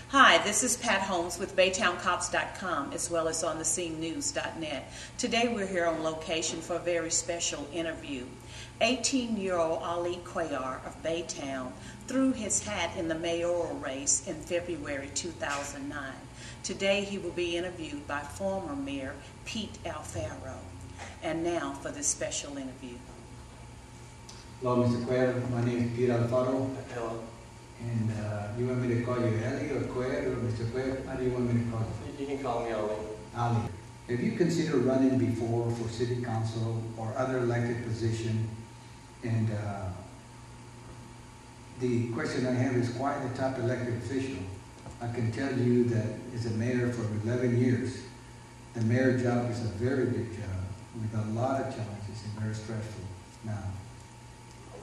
Hi, this is Pat Holmes with BaytownCops.com as well as on thescenenews.net. Today we're here on location for a very special interview. 18-year-old Ali Cuellar of Baytown threw his hat in the mayoral race in February 2009. Today he will be interviewed by former Mayor Pete Alfaro. And now for this special interview. Hello, Mr. Cuellar. My name is Pete Alfaro. Hello. And you want me to call you Ali or Cuellar or Mr. Cuellar? How do you want me to call you? You can call me Ali. Ali. Have you considered running before for city council or other elected position? And the question I have is quite a top elected official. I can tell you that as a mayor for 11 years, the mayor job is a very big job with a lot of challenges and very stressful now.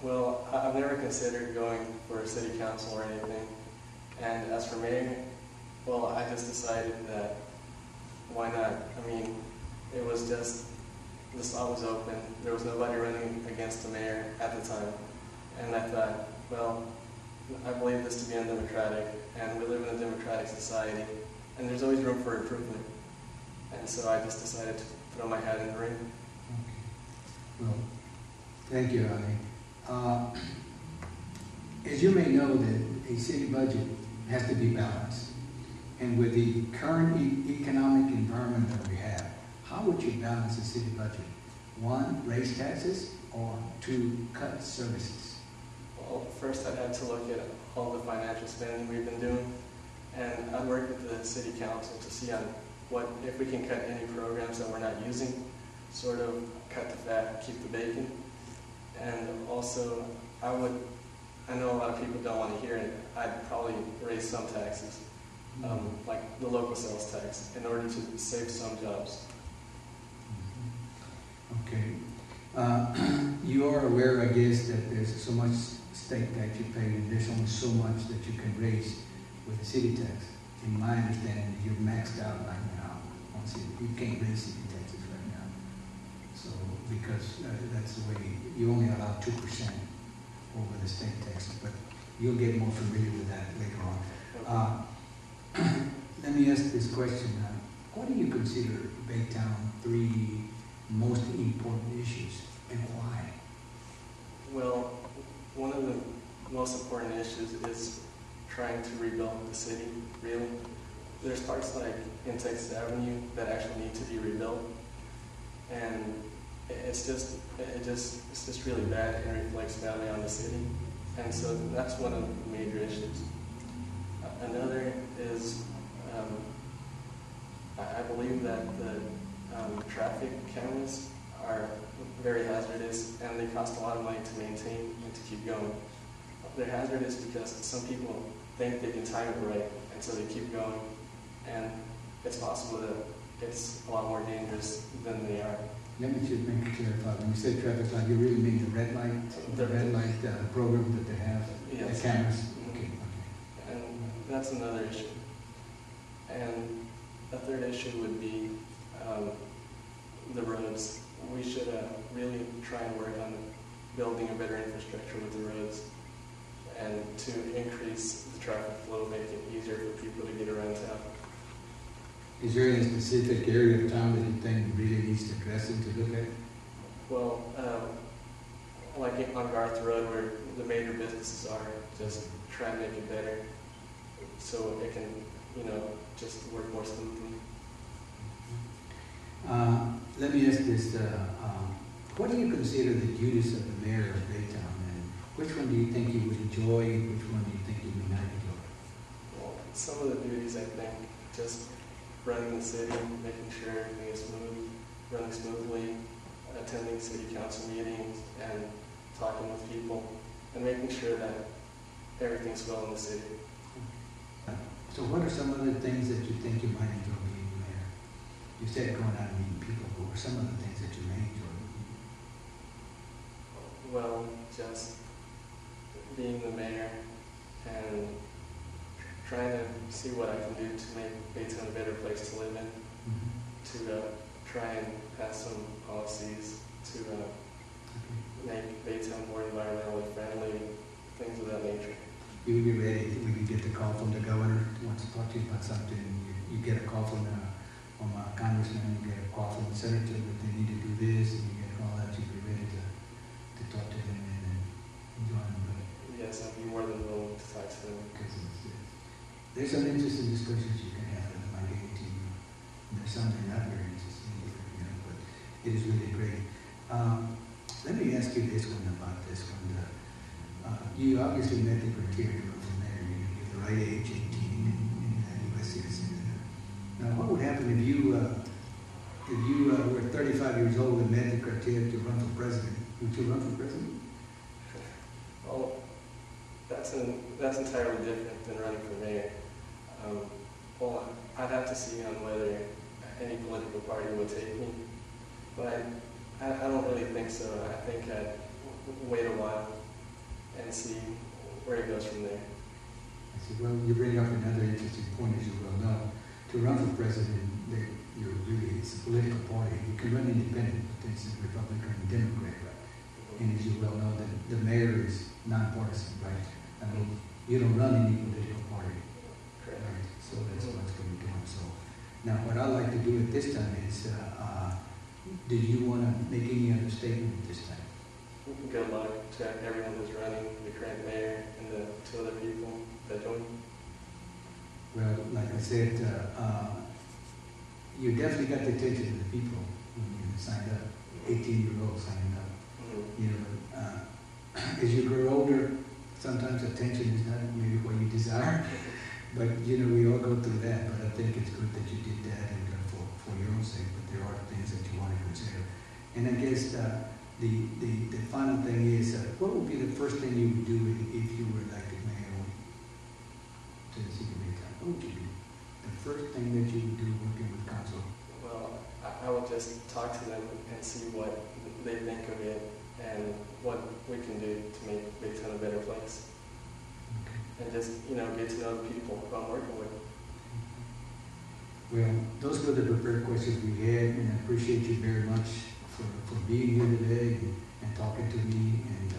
Well, I've never considered going for city council or anything. And as for mayor, well, I just decided that why not? I mean, it was just, the slot was open. There was nobody running against the mayor at the time. And I thought, well, I believe this to be undemocratic, and we live in a democratic society, and there's always room for improvement. And so I just decided to throw my hat in the ring. Okay. Well, thank you, Ali. As you may know, that a city budget has to be balanced. And with the current economic environment that we have, how would you balance the city budget? One, raise taxes, or two, cut services? Well, first I'd have to look at all the financial spending we've been doing, and I'd work with the city council to see on what, if we can cut any programs that we're not using, sort of cut the fat, keep the bacon. And also, I know a lot of people don't want to hear it, I'd probably raise some taxes, like the local sales tax, in order to save some jobs. Okay. You are aware, I guess, that there's so much state tax you pay, and there's only so much that you can raise with the city tax. In my understanding, you're maxed out right now on city. You can't raise city taxes right now. So, because that's the way, you only allow 2% over the state taxes, but you'll get more familiar with that later on. Let me ask this question. What do you consider Baytown three most important issues, and why? Well, one of the most important issues is trying to rebuild the city, really. There's parts like in Texas Avenue that actually need to be rebuilt, and it's just really bad and reflects badly on the city. And so that's one of the major issues. Another is, I believe that the traffic cameras are very hazardous, and they cost a lot of money to maintain and to keep going. They're hazardous because some people think they can time it right, and so they keep going. And it's possible that it's a lot more dangerous than they are. Let me just make it clarify. When you say traffic light, you really mean the red light program that they have, yes. The cameras? Okay. And that's another issue. And a third issue would be the roads. We should really try and work on building a better infrastructure with the roads, and to increase the traffic flow, make it easier for people to get around town. Is there any specific area of town that you think really needs to address it to look at? Well, like on Garth Road, where the major businesses are, just try and make it better so it can, just work more smoothly. Let me ask this, what do you consider the duties of the mayor of Baytown, and which one do you think you would enjoy, and which one do you think you would not enjoy? Well, some of the duties, I think, just running the city, making sure everything is smooth, running smoothly, attending city council meetings, and talking with people, and making sure that everything's well in the city. So what are some of the things that you think you might enjoy being mayor? You said going out and meeting people, but what are some of the things that you may enjoy? Well, just being the mayor and trying to see what I can do to make Baytown a better place to live in, to try and pass some policies to make Baytown more environmentally friendly, things of that nature. You would be ready when you get the call from the governor once get a call from a congressman, you get a call from a senator that they need to do this, and you get a call out, you'd be ready to talk to them and join them. But yes, I'd be more than willing to talk to them. because there's some interesting discussions you can have, and I guarantee you. And there's some that are not very interesting either, but it is really great. Let me ask you this one about this one. You obviously met the criteria to run for mayor. You're the right age, 18, and a U.S. citizen. Now, what would happen if you were 35 years old and met the criteria to run for president? Would you run for president? Well, that's entirely different than running for mayor. Well, I'd have to see on whether any political party would take me, but I don't really think so. I think I'd wait a while and see where it goes from there. I said, well, you bring up another interesting point, as you well know. To run for president, it's a political party. You can run independent, but it's a Republican and Democrat, right? And as you well know, the mayor is nonpartisan, right? I mean, you don't run any political party, right? So that's what's going to be doing. So now, what I'd like to do at this time is, do you want to make any other statement at this time? Good luck to everyone who's running, the current mayor and the two other people that joined. Well, like I said, you definitely got the attention of the people when you signed up. 18-year-olds signing up. Mm-hmm. You know, as you grow older, sometimes attention is not maybe what you desire, but you know we all go through that. But I think it's good that you did that and for your own sake. But there are things that you want to consider. And I guess the final thing is, what would be the first thing you would do if you were elected mayor to the city of Baytown? What would you do? The first thing that you would do working with council? Well, I would just talk to them and see what they think of it and what we can do to make Baytown a better place. Okay. And just, get to know the people who I'm working with. Well, those were the prepared questions we had, and I appreciate you very much for being here today and talking to me and